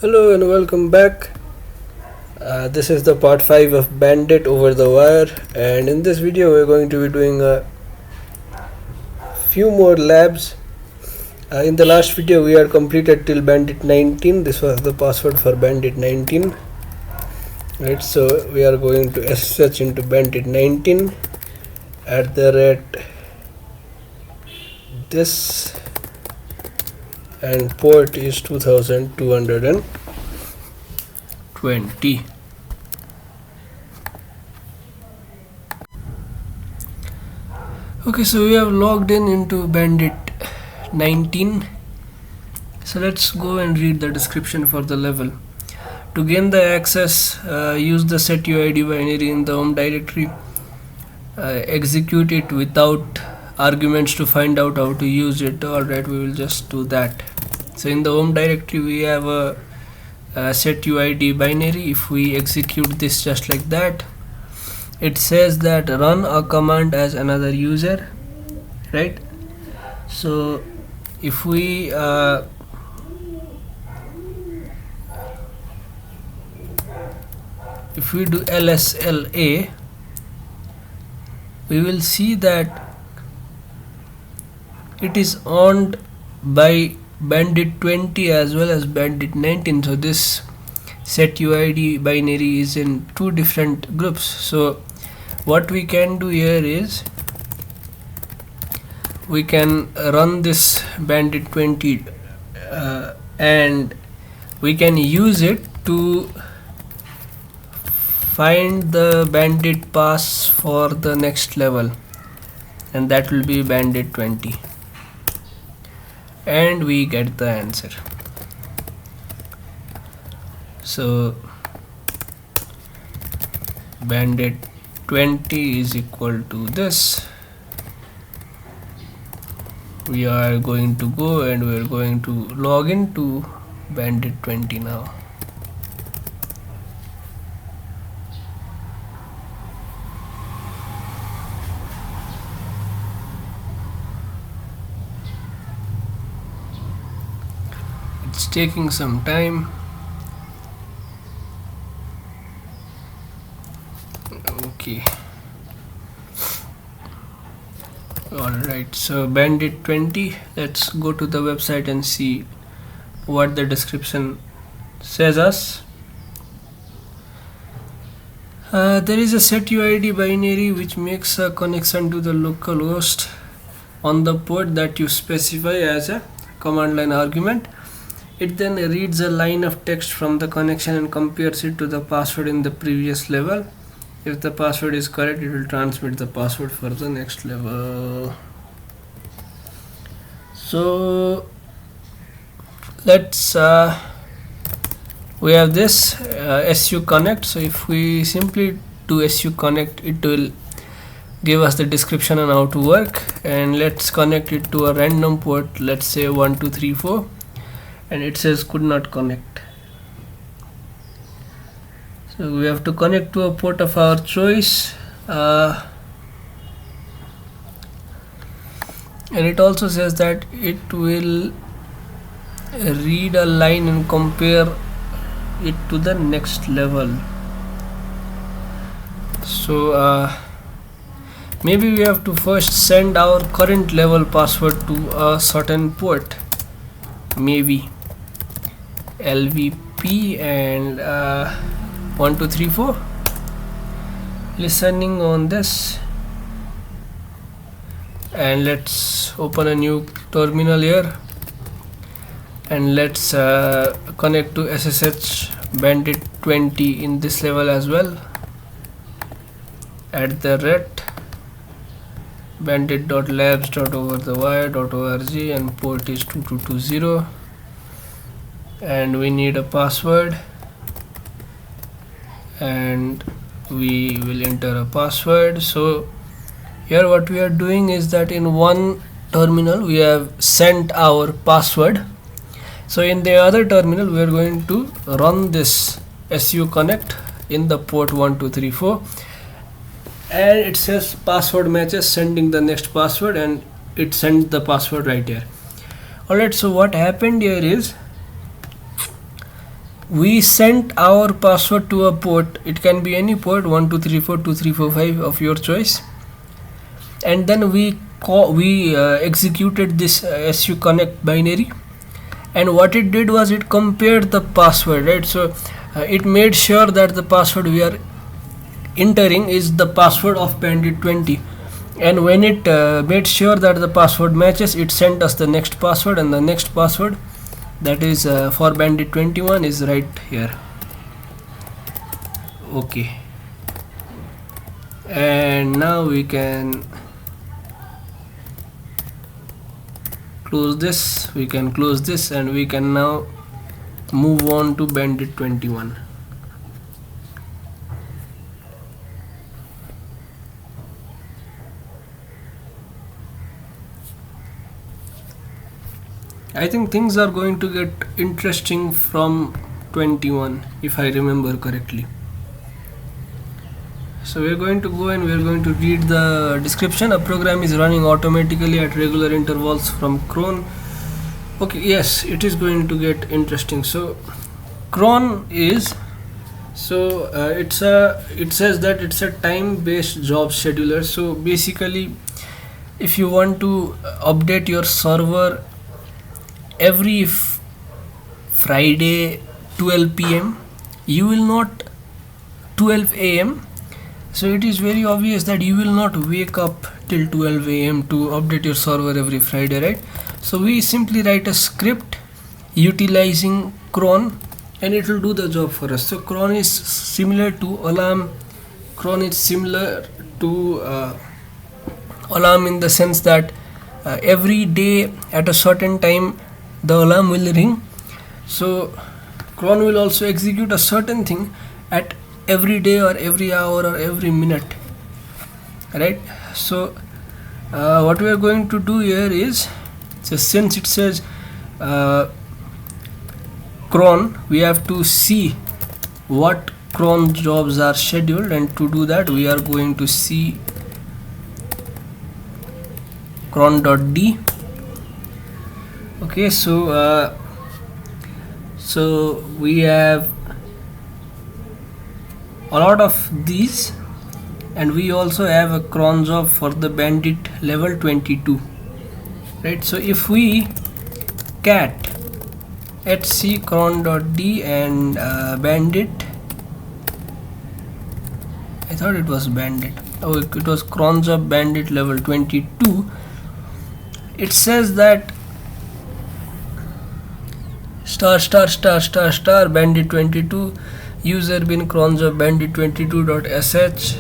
Hello and welcome back. This is the part 5 of Bandit over the wire, and in this video we're going to be doing a few more labs. In the last video we had completed till Bandit 19. This was the password for Bandit 19. Right, so we are going to search into Bandit 19 at the rate this, and port is 2220. Okay, so we have logged into Bandit 19. So let's go and read the description for the level. To gain the access, use the setuid binary in the home directory. Execute it without arguments to find out how to use it. Alright, we will just do that. So in the home directory we have a setuid binary. If we execute this just like that, it says that run a command as another user, right? So if we do lsla, we will see that it is owned by Bandit 20 as well as Bandit 19. So this setuid binary is in two different groups. So what we can do here is we can run this Bandit 20 and we can use it to find the Bandit pass for the next level, and that will be Bandit 20, and we get the answer. So Bandit 20 is equal to this. We are going to go and we are going to log into Bandit 20 now. It's taking some time. Okay. Alright, so Bandit 20, let's go to the website and see what the description says us. There is a setuid binary which makes a connection to the local host on the port that you specify as a command line argument. It then reads a line of text from the connection and compares it to the password in the previous level. If the password is correct, it will transmit the password for the next level. So let's we have this su connect. So if we simply do su connect, it will give us the description on how to work, and let's connect it to a random port, let's say 1234, and it says could not connect. So we have to connect to a port of our choice, and it also says that it will read a line and compare it to the next level. So maybe we have to first send our current level password to a certain port, maybe LVP and 1234. Listening on this, and let's open a new terminal here, and let's connect to SSH Bandit 20 in this level as well, at the rate bandit.labs.overthewire.org, and port is 2220, and we need a password, and we will enter a password. So here what we are doing is that in one terminal we have sent our password. So in the other terminal we are going to run this su connect in the port 1234, and it says password matches, sending the next password, and it sent the password right here. Alright, so what happened here is we sent our password to a port. It can be any port, 1234235 of your choice, and then we executed this su connect binary, and what it did was it compared the password, right? So it made sure that the password we are entering is the password of bandit 20, and when it made sure that the password matches, it sent us the next password, and the next password, that is for bandit 21, is right here. Okay, and now we can close this, we can close this, and we can now move on to bandit 21. I think things are going to get interesting from 21, if I remember correctly. So we're going to go and we're going to read the description. A program is running automatically at regular intervals from cron. Okay, yes, it is going to get interesting. So cron is, so it says that it's a time-based job scheduler. So basically, if you want to update your server every Friday 12 p.m., you will not 12 a.m. So it is very obvious that you will not wake up till 12 a.m. to update your server every Friday, right? So we simply write a script utilizing cron, and it will do the job for us. So cron is similar to alarm. Cron is similar to alarm in the sense that every day at a certain time the alarm will ring. So cron will also execute a certain thing at every day or every hour or every minute, right? So what we are going to do here is, so since it says cron, we have to see what cron jobs are scheduled, and to do that we are going to see cron.d. Okay, so we have a lot of these, and we also have a cron job for the bandit level 22, right? So if we cat etc cron.d and bandit, I thought it was bandit, oh, it was cron job bandit level 22, it says that *** bandit 22 user bin cron job bandit 22.sh,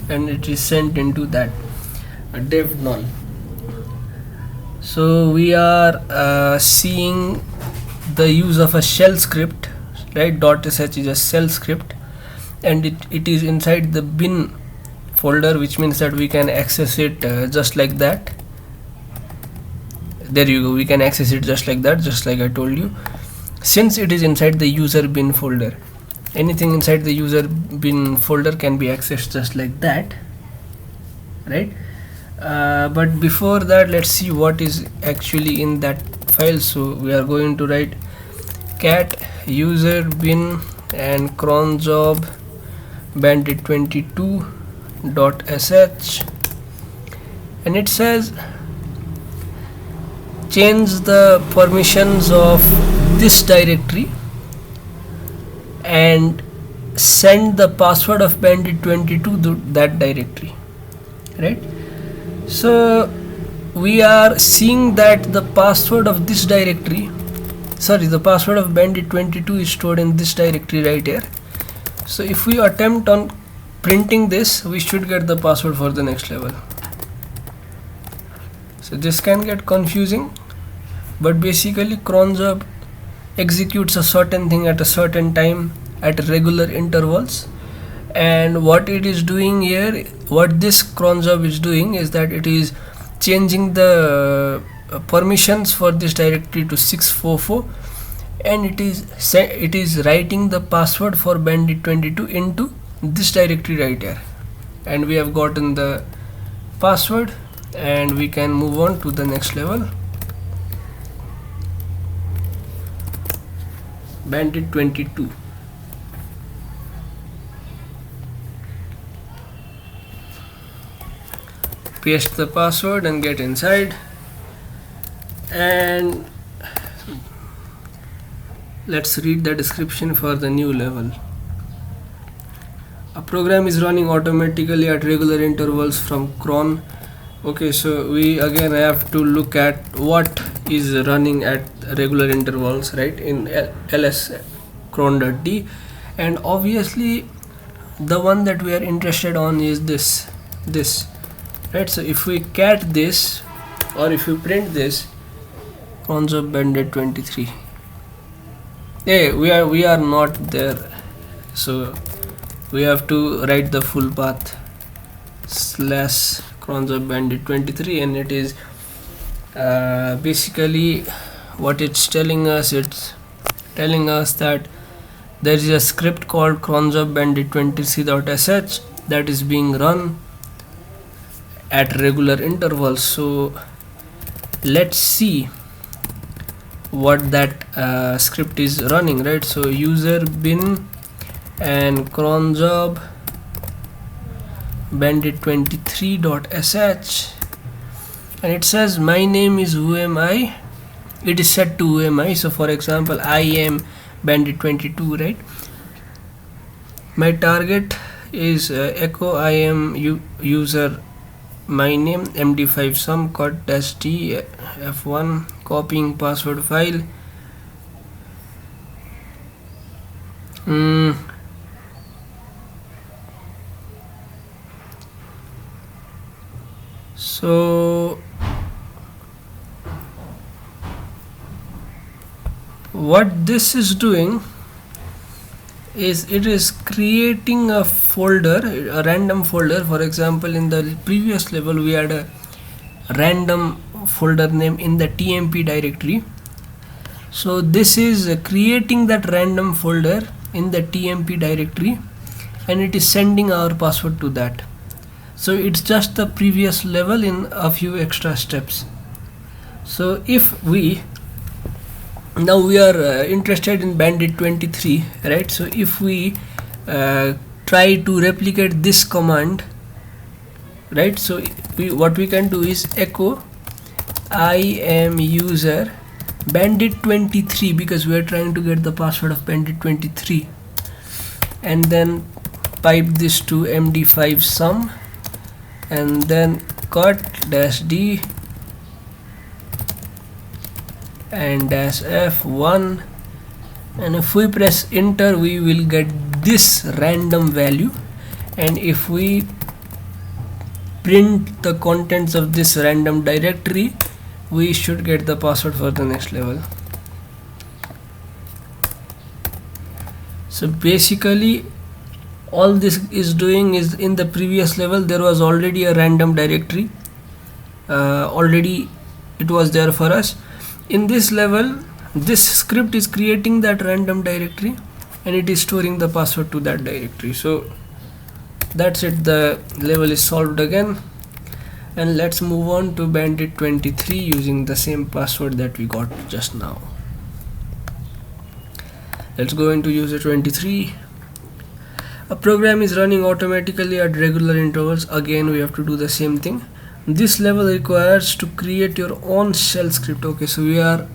and it is sent into that dev null. So we are seeing the use of a shell script, right? .sh is a shell script, and it is inside the bin folder, which means that we can access it just like that. There you go, we can access it just like that, just like I told you. Since it is inside the user bin folder, anything inside the user bin folder can be accessed just like that, right? But before that, let's see what is actually in that file. So we are going to write cat user bin and cron job bandit 22.sh, and it says change the permissions of this directory and send the password of bandit 22 to that directory, right? So we are seeing that the password of this directory, the password of bandit 22 is stored in this directory right here. So if we attempt on printing this, we should get the password for the next level. So this can get confusing, but basically cron job executes a certain thing at a certain time at regular intervals, and what it is doing here, what this cron job is doing, is that it is changing the permissions for this directory to 644, and it is writing the password for bandit 22 into this directory right here, and we have gotten the password, and we can move on to the next level. bandit 22. Paste the password and get inside, and let's read the description for the new level. A program is running automatically at regular intervals from cron. Okay, so we again have to look at what is running at regular intervals, right, in ls cron.d, and obviously the one that we are interested on is this, right? So if we cat this, or if we print this crons of bandit 23, hey, we are not there, so we have to write the full path slash crons of bandit 23, and it is basically what it's telling us. It's telling us that there is a script called crons of bandit 23.sh that is being run at regular intervals. So let's see what that script is running, right? So user bin and cron job bandit 23.sh, and it says my name is who am I. It is set to who am I. So for example, I am bandit 22, right? My target is echo I am user my name md5 sum cut dash d f1, copying password file. So what this is doing is it is creating a folder, a random folder. For example, in the previous level we had a random folder name in the tmp directory. So this is creating that random folder in the tmp directory, and it is sending our password to that. So it's just the previous level in a few extra steps. So if we now we are interested in bandit 23, right? So if we try to replicate this command, right? So what we can do is echo I am user bandit 23, because we are trying to get the password of bandit 23, and then pipe this to md5 sum, and then cut dash d and dash f1, and if we press enter we will get this random value, and if we print the contents of this random directory we should get the password for the next level. So basically all this is doing is, in the previous level there was already a random directory, already it was there for us. In this level this script is creating that random directory and it is storing the password to that directory. So that's it, the level is solved again, and let's move on to bandit 23 using the same password that we got just now. Let's go into user 23. A program is running automatically at regular intervals. Again we have to do the same thing. This level requires to create your own shell script. Okay, so we are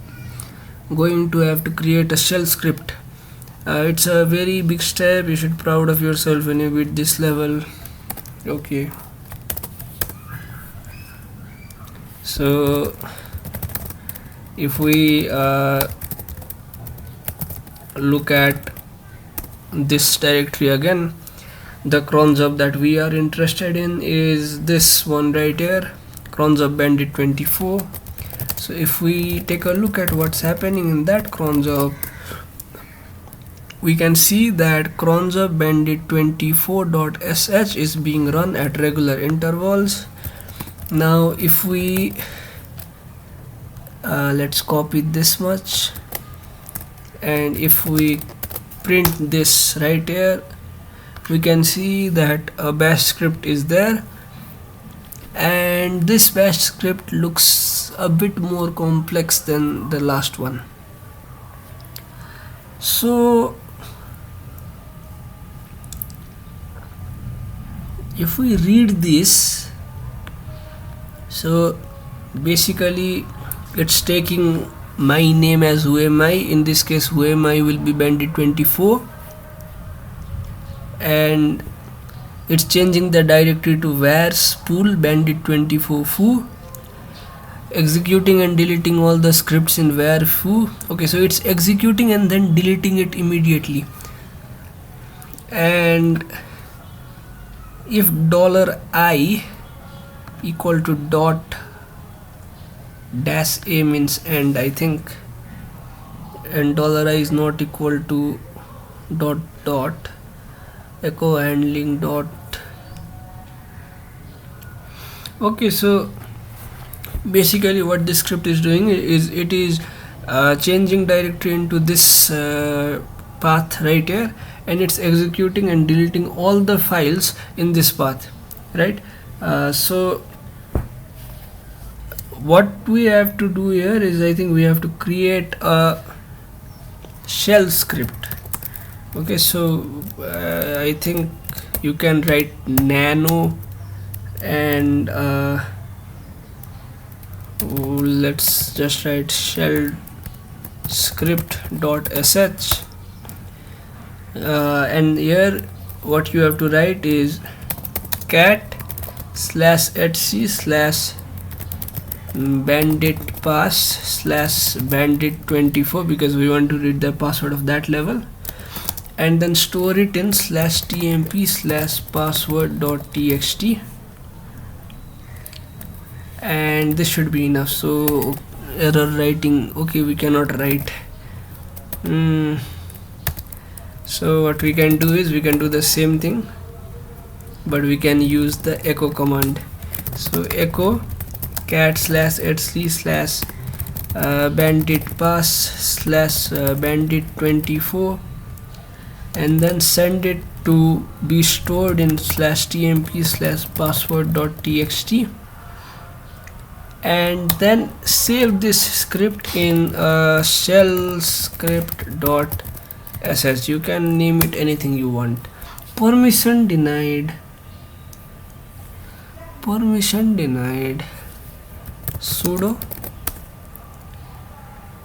going to have to create a shell script. It's a very big step. You should be proud of yourself when you beat this level. Okay, so if we look at this directory again, the cron job that we are interested in is this one right here, cron job bandit 24. So if we take a look at what's happening in that cron job, we can see that cron job bandit 24.sh is being run at regular intervals. Now if we let's copy this much, and if we print this right here, we can see that a bash script is there, and this bash script looks a bit more complex than the last one. So if we read this, so basically it's taking my name as whoami. In this case whoami will be bandit24, and it's changing the directory to var spool bandit24 foo, executing and deleting all the scripts in var foo. Okay, so it's executing and then deleting it immediately. And if $I equal to dot dash a means end, I think, and $I is not equal to dot echo handling dot. Okay, so basically what this script is doing is it is changing directory into this path right here, and it's executing and deleting all the files in this path, right? So what we have to do here is, I think we have to create a shell script. Okay, so I think you can write nano and let's just write shell script.sh, and here what you have to write is cat/etc/ bandit pass/bandit24, because we want to read the password of that level, and then store it in /tmp/password.txt, and this should be enough. So error writing, okay, we cannot write. So what we can do is we can do the same thing, but we can use the echo command. So echo cat/etc/bandit pass/bandit24, and then send it to be stored in /tmp/password.txt, and then save this script in shell script.sh. You can name it anything you want. Permission denied, sudo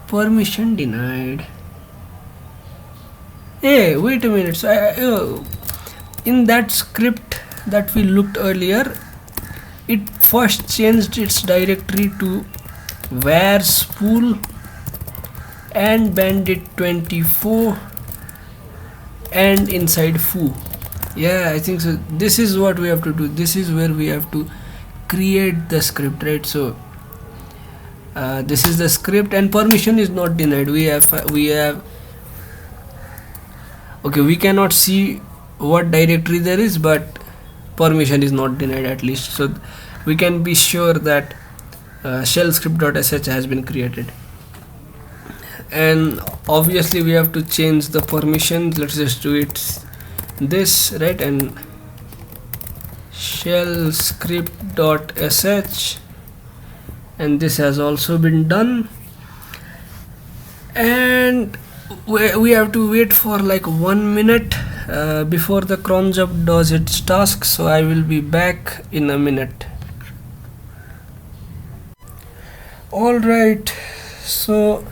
permission denied. Hey, wait a minute. So in that script that we looked earlier, it first changed its directory to var spool and bandit24 and inside foo. Yeah, I think so. This is what we have to do. This is where we have to create the script, right? So this is the script, and permission is not denied. We have okay, we cannot see what directory there is, but permission is not denied at least, so we can be sure that shell script.sh has been created. And obviously we have to change the permissions. Let's just do it this, right? And shell script.sh, and this has also been done, and we have to wait for like 1 minute before the cron job does its task. So I will be back in a minute. Alright, so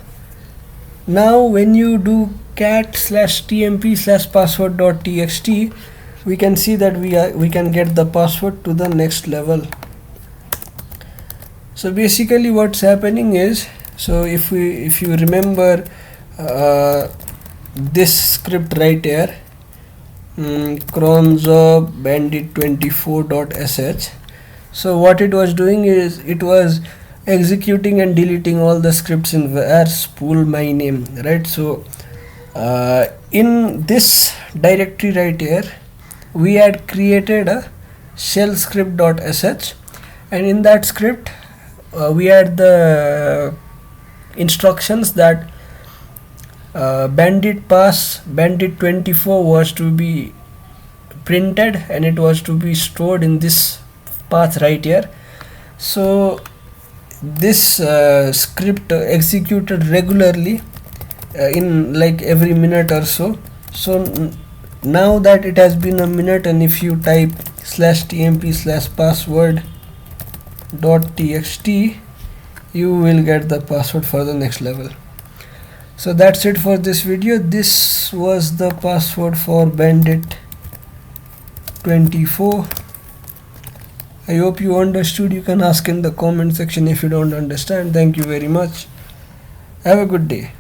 now when you do cat/tmp/password.txt, we can see that we can get the password to the next level. So basically what's happening is, so if you remember this script right here, cron job bandit24.sh, so what it was doing is it was executing and deleting all the scripts in var spool my name, right? So in this directory right here, we had created a shell script.sh, and in that script we had the instructions that bandit pass bandit24 was to be printed, and it was to be stored in this path right here. So this script executed regularly in like every minute or so. So now that it has been a minute, and if you type /tmp/password.txt, you will get the password for the next level. So that's it for this video. This was the password for Bandit 24. I hope you understood. You can ask in the comment section if you don't understand. Thank you very much. Have a good day.